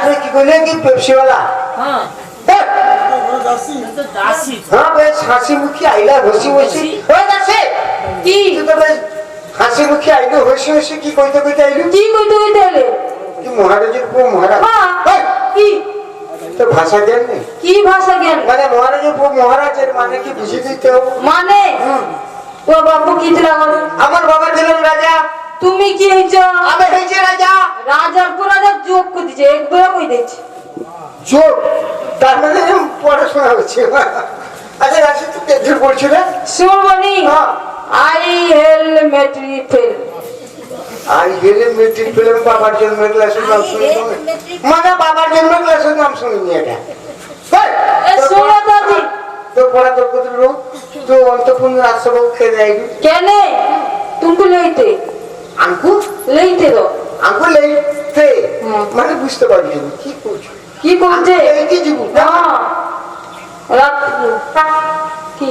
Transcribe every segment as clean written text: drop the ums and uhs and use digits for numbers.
তুই কি কইলে কি পেপসিওয়ালা? হ্যাঁ হ্যাঁ বেশ হাসি মুখী আইলা বসি বসি কি তুই তো বেশ হাসি মুখী আইলো বসি বসি কি কইতে কইতে আইলু? কি কইতে কইতে এলে? কি মহারাজের বউ মহারাজ? কি তো ভাষা জ্ঞান নেই? কি ভাষা জ্ঞান? মানে মহারাজের বউ মহারাজের মানে কি বুঝে দিতে হবে? মানে ও বাবু কি দিলা? আমার বাবা ছিলেন রাজা। তুমি কি হইছ? আমি হইছে রাজা। রাজার পর রাজা যোগ কই দিছে, একবার কই দিছে যোগ, তার মানে পড়াশোনা হচ্ছে। আচ্ছা রাশি তো কেদ্দুর পড়ছিল? শুনবনি আই হেল মেট্রিক ফেল। আই হেলে মেট্রিক ফেল বাবার জন্মের ক্লাসের নাম শুনি? মানে বাবার জন্মের ক্লাসের নাম শুনিনি এটা। এ শোনো দাদি, তো পড়া তোর কত রোগ তো অন্তপূর্ণ রাষ্ট্রবাবু খেয়ে যাই কেনে তুমি লইতে আঙ্কু লইতে দো আঙ্কু লেইতে মানে বুঝতে পারি কি করছো কি করছে? কি জীবন রাত কি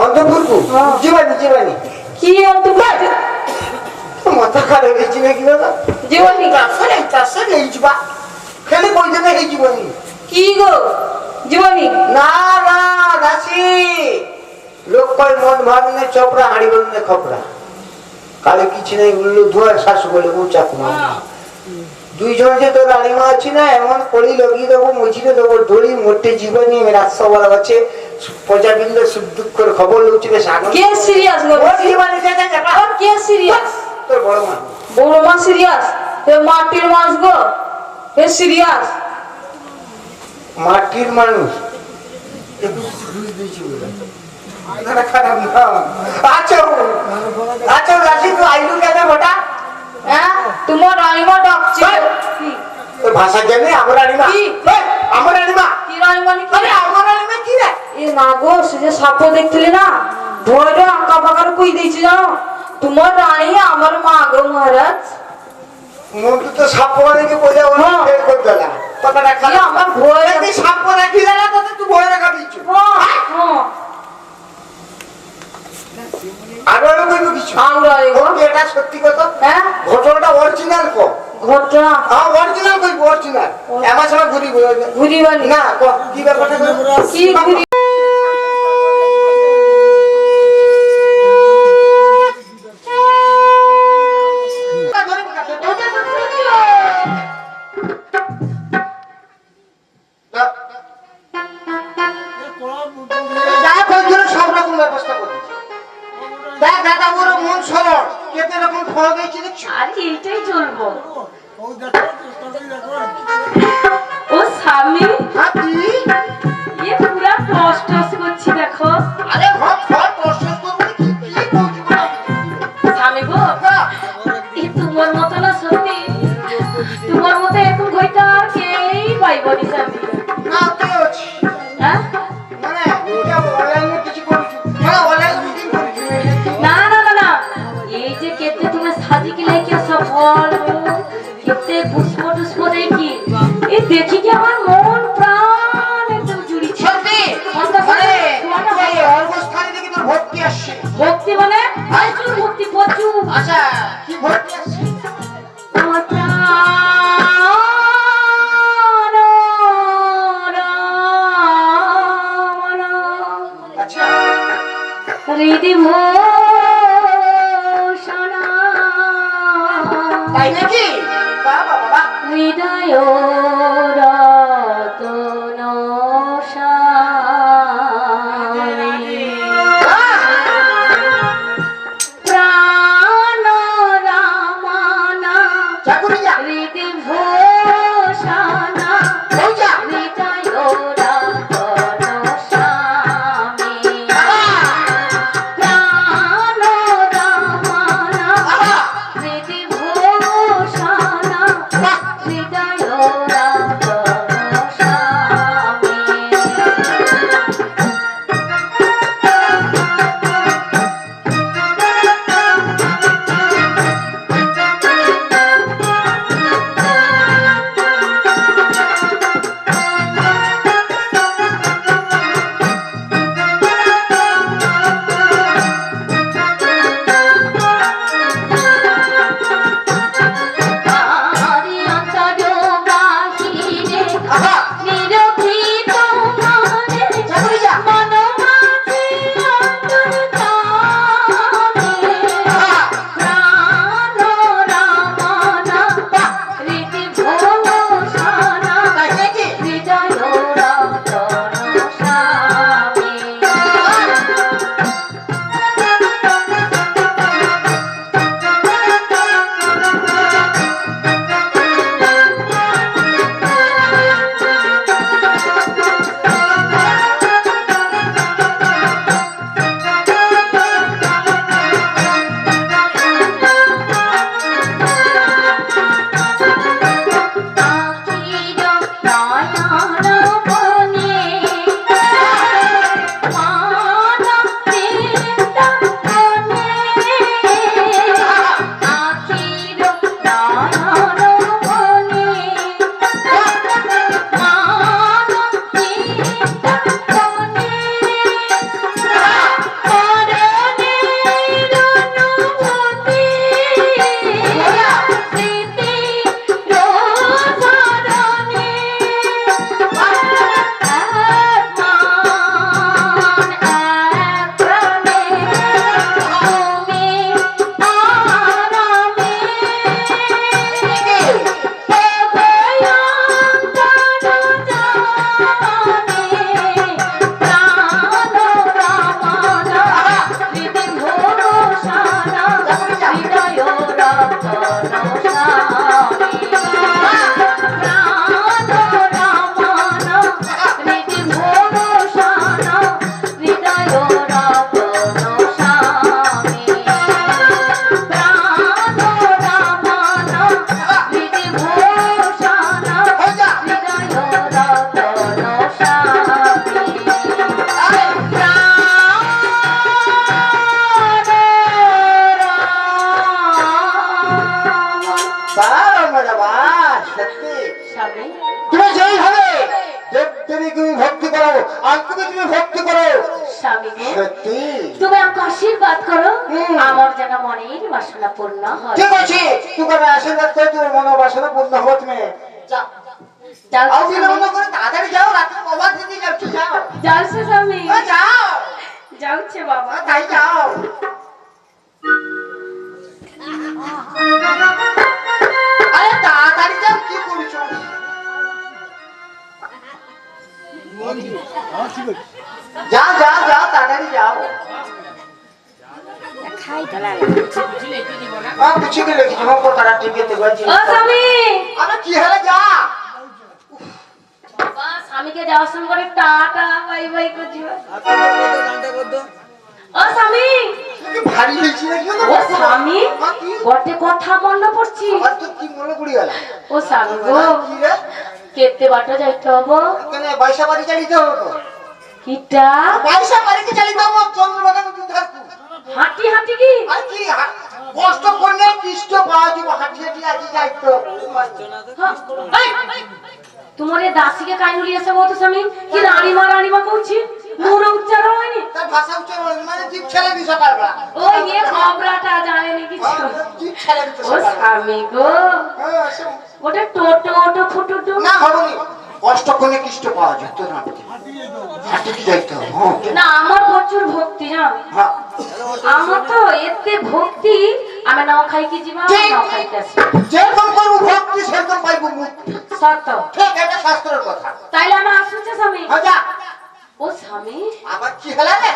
অন্তপুরকু জীবানি জীবানি কি অন্ত মাথা খারাপ হয়েছি নাকি দাদা? জীবনী চাষে নেই যা খেলে কই দেবে এই জীবনী কি গো জীবনী? না না দাসি লোক কয় মন ভাবনে চপড়া হাড়ি বলনে খপড়া কালে কিছু নেই উল্লু ধোয়ার শাশু বলে ও চাকুমা দুইজন যে তোর রানীমা আছি না এমন কড়ি লগিয়ে দেবো মুছিয়ে দেবো ধরি মোটে জীবনী রাস্তা বলা আছে প্রজাবিন্দু সুখ দুঃখের খবর লুচি বেশ আগে কে সিরিয়াস গো? জীবনী কে সিরিয়াস? তোর বড় মা। বড় মা সিরিয়াস? এ মাটির মাছ গো, এ সিরিয়াস? মাটির মানুষ খারাপ না। আচ্ছা আচ্ছা রাশি তুই আইলু কেন গোটা? হ্যাঁ তোমার রানীমা ডাকছে। কি তোর ভাষা জানে আমার রানীমা? কি আমার রানীমা? কি রানীমা? আরে আমার রানীমা কি রে? এ না গো, সে যে সাপ দেখছিলে না ভয়টা আঁকা পাকার কই দিয়েছি জানো? তোমার রানী আমার মা গো মহারাজ। মুন্টু তো সাপ পরে কি বোঝা ওরা ফেল করে দিলা কথাটা খালি আমার ভয় তুই সাপ পরে কি জানা তো তুই ভয় রাখা দিচ্ছিস আর বলো কইবো কিছু আমরা এগো এটা সত্যি কথা হ্যাঁ ঘটনাটা অরিজিনাল কো ঘটনা অরিজিনাল কইবো অরিজিনাল আমার সাথে ঘুরি ঘুরি বানি না কি ব্যাপারটা কি ঘুরি? এইটাই চলবো ও স্বামী ইয়ে পুরা টস টস করছি দেখো স্বামী গো তোমার মতো না সত্যি তোমার মতো এখন ঘইটা আর কেই পাইবনি স্বামী না না না না এই যে কেতে তুমি সাজি কি লাইকে সব ফল কেতে পুষ্প টুষ্প দেখি এই দেখি কি আমার মন প্রাণ একদম জুড়ি সত্যি ভক্তি মানে প্রচুর ভক্তি প্রচুর আচ্ছা কি ভক্তি আসছে আমার প্রাণ আচ্ছা হৃদি তাই নাকি বাবা বাবা হৃদয় রতন প্রাণ রামানা হৃদি ভূষণা হৃদয় রতন স্বামী প্রাণ রামানা হৃদি ভূষণা হৃদয় রতন বাহ মেরা বাহ, সত্যি স্বামী তুমি যেই হবে দেবদেবী তুমি ভক্তি করো, আঙ্কুকে তুমি ভক্তি করো, স্বামী গো, সত্যি তুমি আমাকে আশীর্বাদ করো আমার যেন মনের বাসনা পূর্ণ হয়। ঠিক আছে, তোমার আশীর্বাদ করে তোমার মনোবাসনা পূর্ণ হবে। তুমি যাও, যাও আর বিলম্ব করে তাড়াতাড়ি যাও, রাতে বাবা দিদি যাচ্ছি, যাও যাও স্বামী, যাও, যাচ্ছে বাবা। তাই যাও। আরে তাড়াতাড়ি যাও, কি করছো? যাও যাও যাও, তাড়াতাড়ি যাও। কিছু কি লিখেছি কথাটা ঠিক আছে বলছি। ও স্বামী, আরে কি হলো, যা বাবা স্বামীকে যাওয়ার সময় করে টাটা বাই বাই করছি। ও স্বামী, কি ভারী হয়েছি নাকি? ও স্বামী, বটে কথা মনে পড়ছি। আর তো কি মনে পড়ি গেল? ও স্বামী গো, কি রে, কেতে বাটা যাইতে হবো? এখানে পয়সা বাড়ি চালিতে হবে তো। কিটা পয়সা বাড়িতে চালিতে হবে, চন্দ্রবাগান দুধ থাকবো। হাঁটি হাঁটি কি? আর কি কষ্ট করলে কৃষ্ট পাওয়া যাবে, হাঁটি হাঁটি আজি যাইতো। তোমার এই দাসীকে কাইনুলি এসে বলতো স্বামী কি রানীমা কইছি, মোর উচ্চারণ হয়নি। তার ভাষা উচ্চারণ মানে জিভ ছেড়ে দি সকালবেলা। ও ইয়ে খবরাটা জানেনি কিছু। জিভ ছেড়ে দিতে ও স্বামী গো, ওটা টোটো ওটো ফুটো না হবনি, কষ্ট করলে কৃষ্ট পাওয়া যেত না, হাঁটি কি যাইতে হবে। না, আমার প্রচুর ভক্তি জানো, হ্যাঁ আমার তো এতে ভক্তি, আমি নাও খাই কি জীবন নাও খাইতে আসি। যেরকম করবো ভক্তি সেরকম পাইবো মুক্তি। সত্য, ঠিক, এটা শাস্ত্রের কথা। তাইলে আমি আসুছে স্বামী। হ্যাঁ যা। ও স্বামী, আবার কি হলো রে?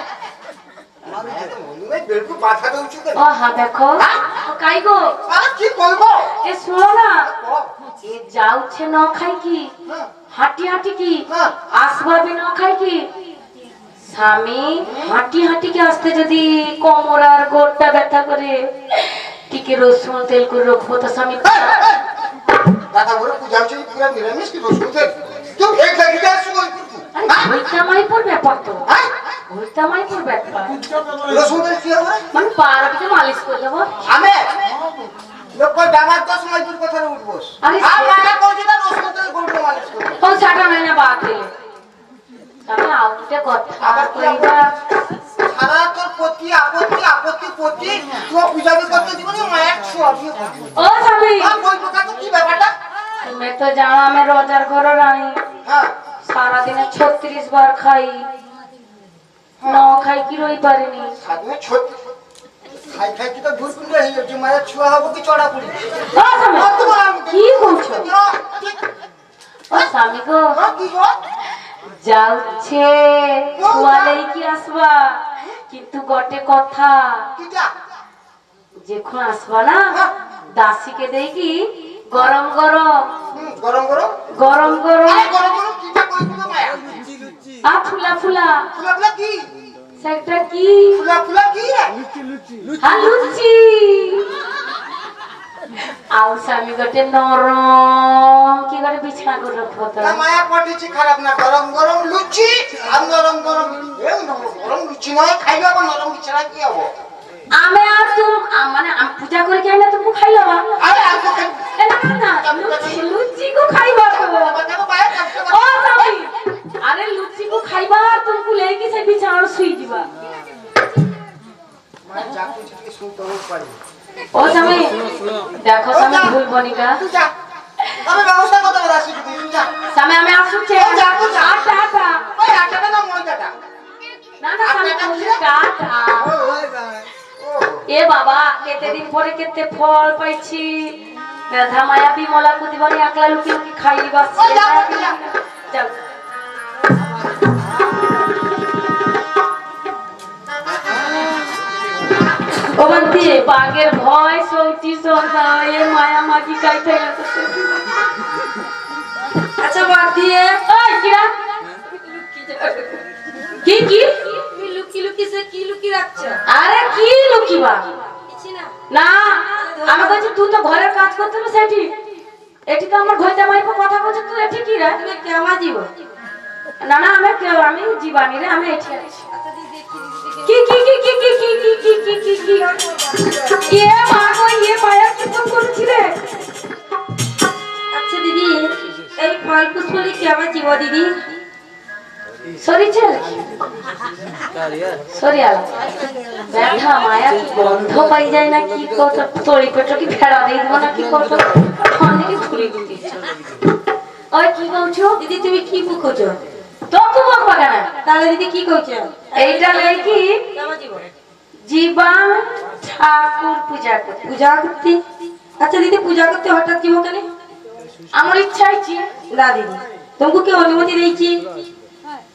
বেলকু মাথা দৌড়ছু কেন? ও হা দেখো ও কাই গো, আর কি বলবো? এ শুনো না, এ যাচ্ছে ন খাই কি, হাঁটি হাঁটি কি, আসবাবি ন খাই কি। স্বামী হাঁটি হাঁটি কি আসতে যদি কোমর আর গোড়টা ব্যথা করে, টিকে রসুন তেল করে রাখবো তো স্বামী। দাদা বলে পূজা হচ্ছে পুরো নিরামিষ কি রসুন তেল? তুই এক লাগি যা শুন। ঘুরতে মাইপুর ব্যাপার তো, ঘুরতে মাইপুর ব্যাপার, রসুন তেল কি হবে? মানে পাড়াটিতে মালিশ করে দেবো। আমি লোক দামার 10 মাইপুর কথা উঠবো। আরে আর মানা কইছে না রসুন তেল গোলটো মালিশ করবে। ও ছাটা নাই না বাদ দিলে আমি আউটে কথা আবার কি কইবা। সারা তোর প্রতি আপত্তি প্রতি তুই পূজাবি করতে দিবনি, মায়ের সবই করবি। ও স্বামী, আর বই পোকা তো কি ব্যাপারটা? তুমি তো জানো আমি রোজার ঘর রানী, হ্যাঁ সারাদিনে 36 বার খাই, ন খাই কি রই পারিনি। সাধু ছোট খাই খাই কি তো ভুল করে হয়ে যাচ্ছে, মায়ের ছুয়া হবো কি চড়া পড়ি। ও স্বামী, কি বলছো? ও স্বামী গো, কি গো? যাচ্ছে ছুয়ালেই কি আসবা, কিন্তু গটে কথা, কিটা? যখন আসবা না দাসীকে দেই কি গরম গরম গরম গরম গরম গরম আরে গরম গরম কিটা কই দিও মায়া? আ ফুলা ফুলা ফুলা ফুলা কি? সেটা কি? ফুলা ফুলা কি রে? হ্যাঁ লুচি। আউ স্বামী গটে নরম কি করে বিছানা করে রাখবো তো। না মায়া পটিছি খারাপ না, গরম গরম লুচি আর নরম গরম গরম লুচি নয়, খাইলে আবার নরম বিছানা কি হবো? আমি আর তুমি মানে আমি পূজা করে কি না তুমি খাইলো বা? আরে আর তো খাই এ না না লুচি লুচি কো খাইবা তো। দেখো মায়া কাছে ও স্বামী, আরে লুচি কো খাইবা আর তুমি লেকি সে বিছানা শুই দিবা। মায়া যা কিছু কি শুনতে হবে পারি। ও স্বামী দেখো স্বামী ভুলবো নি কা। তুই যা, আমি ব্যবস্থা করতে পারি, আসি তুই যা। স্বামী আমি আসুছে। ও যা, ও যা। আটা আটা ওই আটাটা না ময়দাটা? না না স্বামী তুমি টাটা। এ বাবা কেতে দিন পরে কেতে ফল পাইছি, রাধা মায়া বিমলা কুদিবানি একলা লুকি লুকি খাইবা। ও যা, ও যা। যাও ও বন্তি বাগের ভয় সৌটি সদা এ মায়া মাগি কাইতে গেছে। আচ্ছা বাদ দিয়ে ওই কিরা কি কি তুমি লুকি লুকি সে কি লুকি রাখছো? আরে কি লুকিবা কিছু না। না আমি কইছি তুই তো ঘরের কাজ করতে হবে সেটি, এটি তো আমার ঘরটা মাইপো কথা কইছিস তুই এটি কি রে? তুমি কেমা দিব? না না আমি জীবানি রে, আমি এটি আছি। আচ্ছা দি দেখি কি কি কি কি কি কি কি কি কি কি কি এ মা গো এ মায়া কি ফোন করেছি রে? দিব দিদি সরিছে সরিয়াল ব্যথা মায়া কি গন্ধ পাই যায় না কি কত তড়ি পেটো কি ফেরা দিয়ে দিব না কি কত অনেকে ছুরি দিতে ইচ্ছা ওই কি কইছো দিদি তুমি কি বুকছো তো কি বলবা কেন তাহলে দিদি কি কইছো এইটা লই কি জীবন ঠাকুর পূজা করতে পূজা করতে আচ্ছা দিদি পূজা করতে হঠাৎ জীব কেন আমার ইচ্ছা হইছে না দিদি তোমাকে কি অনুমতি দিয়েছি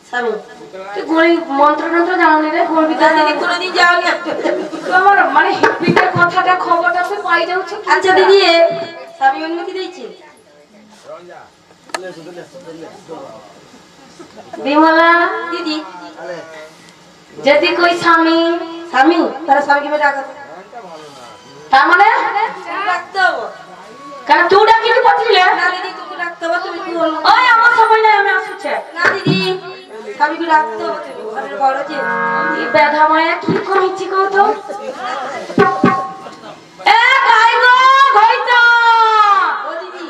স্বামী তুই গড়ি মন্ত্র টন্ত্র জানো নি রে গড়বি তা দিদি কোনোদিন যাওনি আমার মানে হিপিটার কথাটা খবরটা তুই পাই যাচ্ছে আচ্ছা দিদি স্বামী অনুমতি দিয়েছি বিমলা দিদি যদি কই স্বামী স্বামী তাহলে স্বামীকে ডাকা তার মানে ডাকতে হবে কেন তুই ডাকিনি পাঠিলে না দিদি তোকে ডাকতে হবে তুমি কি বলবো ওই আমার সময় নাই আমি আসছে না দিদি স্বামীকে ডাকতে হবে তুমি ঘরের বড় যে এই ব্যথা মায়া কি কইছি কও তো এ গাই গো ঘইতা ও দিদি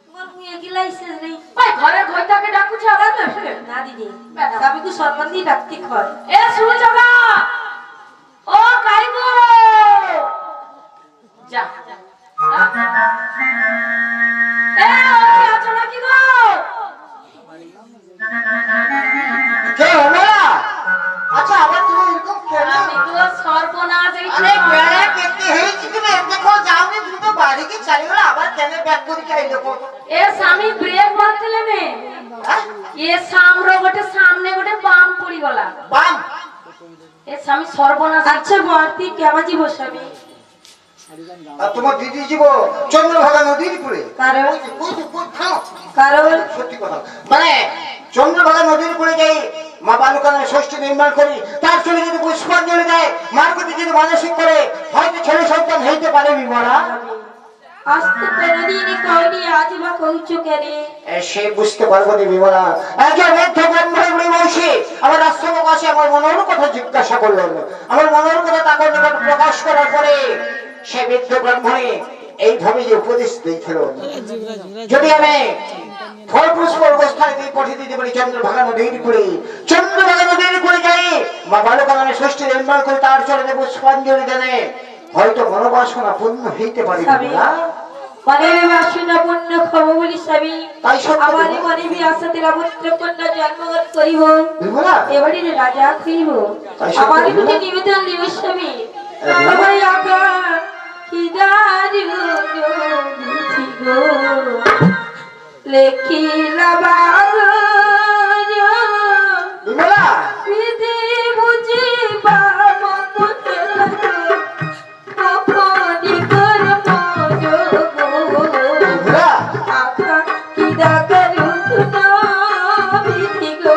তোমার মুয়ে কি লাইসেন্স নেই ওই ঘরে ঘইতাকে ডাকুছে আবার না দিদি স্বামীকে সম্মান দিয়ে ডাকতে হয় এ শুনে যাবা ও গাই গো যা এ ওকে আছো নাকি গো কে হলো? আচ্ছা আবার তুমি এরকম কেন? আমি তো সর্বনাশ এই আরে বেড়া কেটে হয়েছি তুমি এতে কোন যাওনি তুমি তো বাড়ি কি চালি গেল আবার কেন ব্যাক করে খাইলো এ স্বামী ব্রেক মারছিলে নে এ সামনে গোটে বাম পড়ি গলা বাম এ স্বামী সর্বনাশ আচ্ছা বর্তি কেমন জীব স্বামী আর তোমার দিদি জীব চন্দ্রভাগা নদীর পুরে কারণ থামো কারণ সত্যি কথা মানে চন্দ্রভাগা নদীর পুরে যাই মা বালুকানের ষষ্ঠী নির্মাণ করি তার চলে যদি পুষ্পাঞ্জলি দেয় মার প্রতি যদি মানসিক করে হয়তো ছেলে সন্তান হইতে পারে বিমলা আজ তো কোনদিনই কইনি আজ বা কইছো কেন সে বুঝতে পারবো না বিমলা একজন মধ্য ব্রহ্মণী বংশী আমার আশ্রম কাছে আমার মনের কথা জিজ্ঞাসা করলেন আমার মনের কথা তাকে নিকট প্রকাশ করার পরে সে বৃদ্ধ ব্রাহ্মণী এইভাবে যে উপদেশ দিয়েছিল যদি আমি ফল পুষ্প অবস্থায় দিয়ে পঠিয়ে দিতে পারি চন্দ্রভাগা নদীর কুড়ি চন্দ্রভাগা নদীর কুড়ি যাই মা বালুকানের ষষ্ঠী নির্মাণ করে তার চরণে পুষ্পাঞ্জলি দেনে হয়তো মনোবাসনা পূর্ণ হইতে পারে বিমলা মনের বাসনা পূর্ণ খব বলি স্বামী তাই সত্য আমার বিমলা। মনে বিয়াসতে পুত্র কন্যা জন্মগ্রহণ করিব বিমলা এবারে রাজা হইব তাই সত্য আমার বিমলা। প্রতি নিবেদন দিব স্বামী বিমলা। আমার আকা কিদারু গো লেখিলা বারো বিমলা বিধি বুঝিবা মঙ্গলে আপনি কর্ম যোগ বিমলা আকা কিদা করু না বিধি গো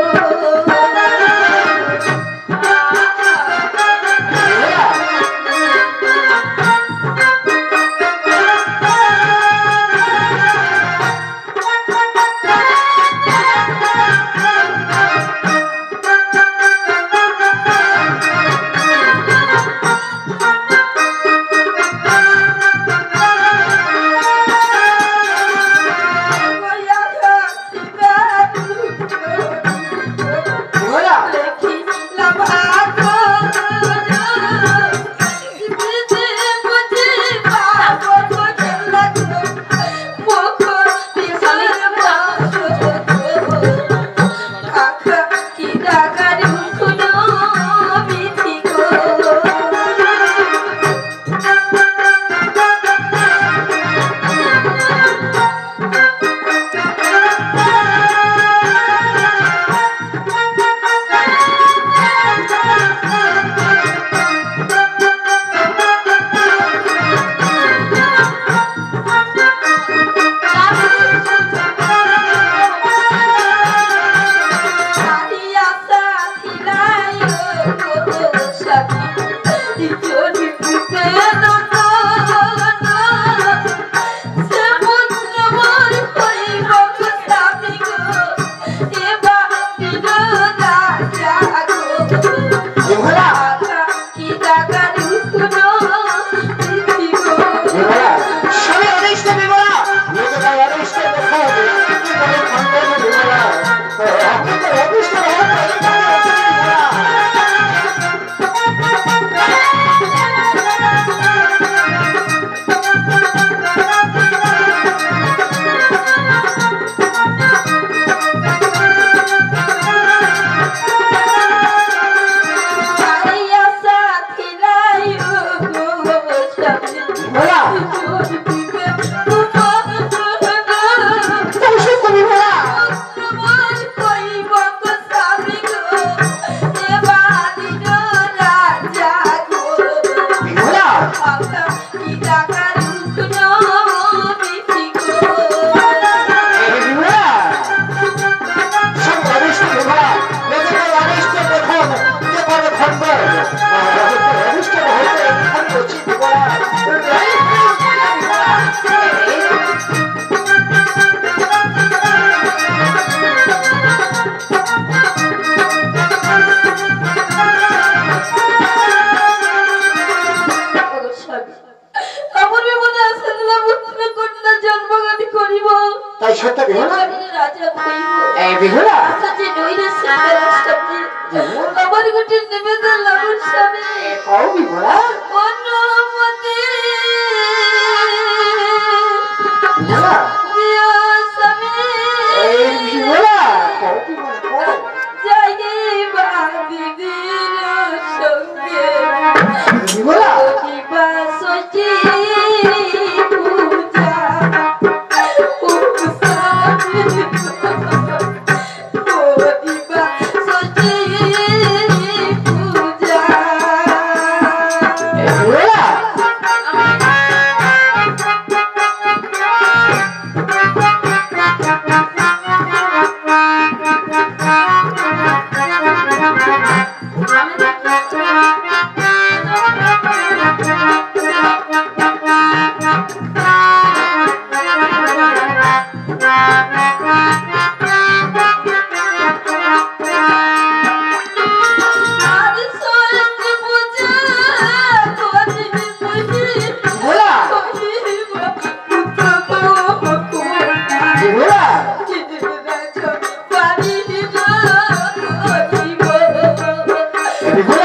আমার মনে আছে না পুত্র কন্যা জন্মগ্রহণ করিব তাই সত্য বিহুলা রাজা হইব এই বিহুলা সাথে নইরে সাথে আমার গোটে নিবেদন আমার সামনে কও বিহুলা অনুমতি বিহুলা দিও স্বামী এই বিহুলা কও বিহুলা কও যাইবা দিদির সঙ্গে বিহুলা দিবা সচি পূজা দিবা সচি পূজা এই বিহুলা আর সচি পূজা করিব বিহুলা বিহুলা বিহুলা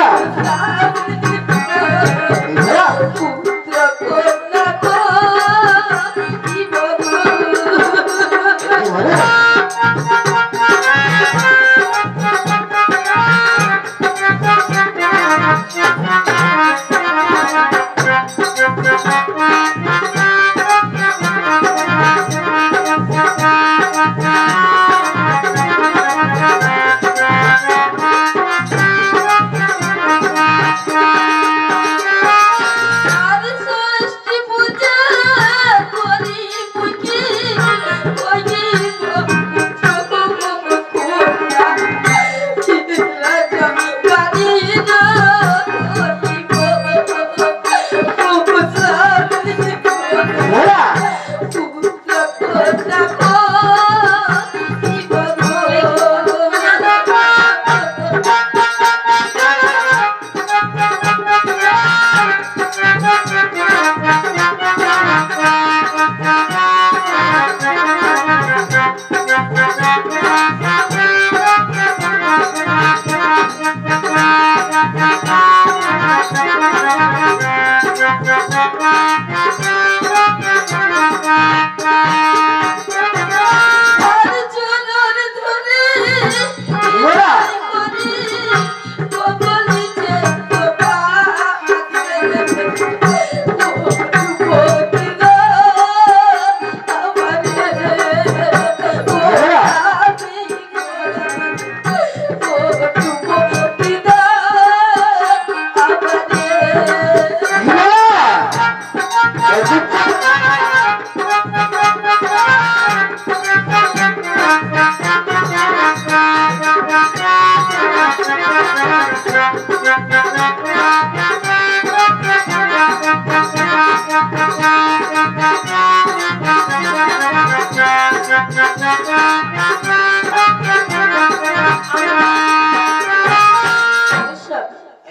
বিহুলা বিহুলা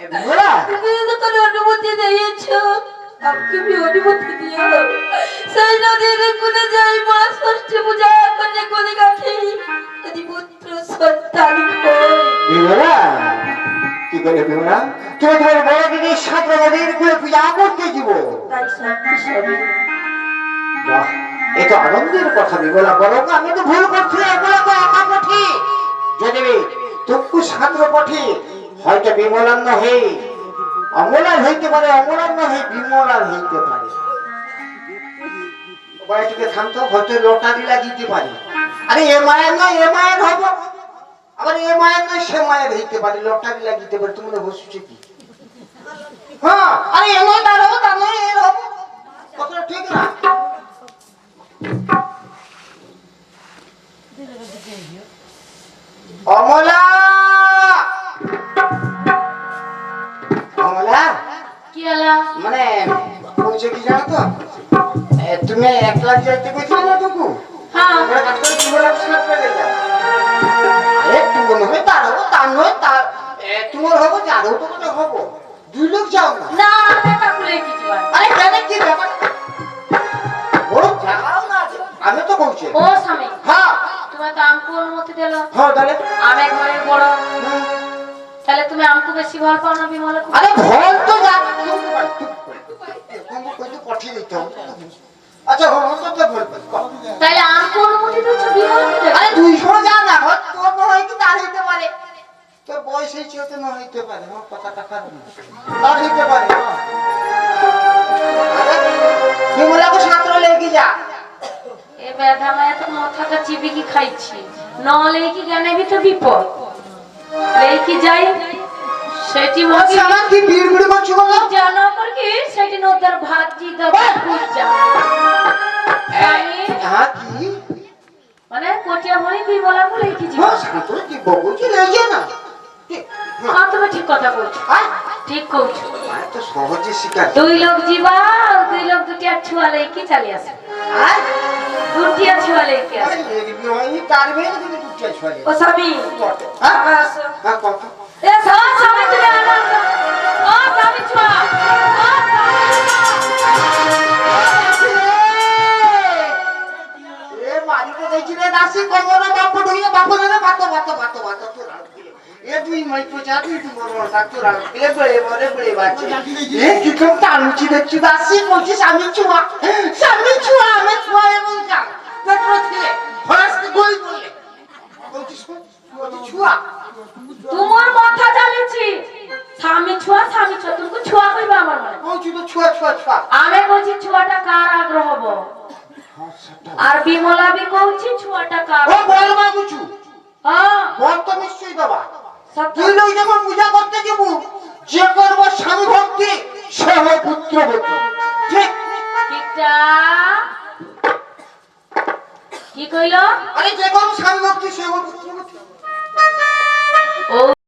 বিহুলা বিহুলা বিহুলা অনুমতি দিয়েছ আমাকে অনুমতি দিও সেই নদীর কোনে যাই মা ষষ্ঠী পূজা করলে কোনে কাঠি যদি পুত্র সন্তান বিহুলা কি করে বিহুলা তুমি তোমার বড় দিদির সাথে নদীর কুলে পূজা করতে দিব তাই সত্যি সবই বাহ এ তো আনন্দের কথা বিহুলা বলো আমি তো ভুল করছি এগুলো তো একা পঠি যদি তুকু ছাত্র পঠি হয়তো বিমলান নহে অমলার হইতে পারে অমলার নহে বিমলার হইতে পারে বয়টিকে থামতো হয়তো লটারি লাগিতে পারে আরে এ মায়ের নয় এ মায়ের হবো আবার এ মায়ের নয় সে মায়ের হইতে পারে লটারি লাগিতে পারে তুমি বসুছে কি হ্যাঁ আরে এ নয় তার হবো তার নয় এর হবো কথাটা ঠিক না অমলা অমলা কি হলো? মানে বলছে কি জানো তো তুমি 1 লাখ যাইতে কইছিলে না টুকু হ্যাঁ। আমরা কাজ করে 2 লাখ সিলেক্ট করে দিলাম আরে তুমি নয় তার হবো তার নয় তার তোমার হবো যার হবো তো হবো দুই লোক যাও না না আমি কাকু লেকি যাই আরে কেন কি ব্যাপার ও যাও না আমি তো বলছি ও স্বামী হ্যাঁ তুমি তো আমকো অনুমতি দিলো হ্যাঁ তাহলে আমি ঘরের বড় তাহলে তুমি আমকো বেশি ভালো পাও না বিমলা আরে ভল তো যা কোন কইতে পাঠিয়ে দিতে হবে আচ্ছা হ্যাঁ তো ভল তাহলে আমকো অনুমতি দিচ্ছ বিমলা আরে দুইশো যা না হয় তোর না হয় কি তার হইতে পারে তোর বয়স এই চেয়ে না হইতে পারে আমার কথাটা খারাপ না তার হইতে পারে আরে বিমলাকে সাঁতরে লেগে যা এ বেধা মায়া তো মাথাটা চিবিকি খাইছি নলে কি জ্ঞানে ভিতর বিপদ লেকি যাই সেটি মতি আমার কি বিড়বিড় করছো বলো জানা কর কি সেটি নদর ভাজি দব পূজা আমি হ্যাঁ কি মানে কোটিয়া ভরি বিমলা কো লেকি যাব হ্যাঁ সাঁতরে কি বকুছি লেগে না হ্যাঁ তুমি ঠিক কথা বলছো আয় ঠিক কইছো তো সহজে শিকার দুই লোক জিবা দুই লোক দুটিয়া ছুয়া লেকি চলে আসে আয় দুটিয়া ছুয়া লেকি আসে আরে এগবি হয়নি কারবে না কিন্তু দুটো ছড়ে ও স্বামী হ্যাঁ আসো হ্যাঁ কথা এ স্বামী তুমি আনা ও স্বামী ছুয়া এ মারিতে দেখি রে দাসি কইরা বাপ ঢুইয়া বাপ রে বাত তো রাখ এ তুই মই তো যা তুই বড় রাখ তো রাখ বলে বলে বাচ্চা এ কি কম টানুচি দেখছি দাসি বলছিস আমি ছুয়া আমি ছুয়া এবং যা পেট্রো থেকে ফরাসকে গই বলে বলছিস ছুয়া তোমার মাথা জ্বালিছি স্বামী ছুয়া তুমি ছুয়া কইবা আমার মনে বলছি তো ছুয়া আমি বলছি ছুয়াটা কার আগ্রহ হব আর বিমলা বি কইছি ছুয়াটা কার ও বল মাগুচু হ্যাঁ বল তো নিশ্চয়ই বাবা সত্য তুই লই যখন পূজা করতে যাব যে করব স্বামী ভক্তি সে হয় পুত্র ভক্তি ঠিক ঠিকটা কি কইলো আরে যে করব স্বামী ভক্তি সে হয় পুত্র ভক্তি ও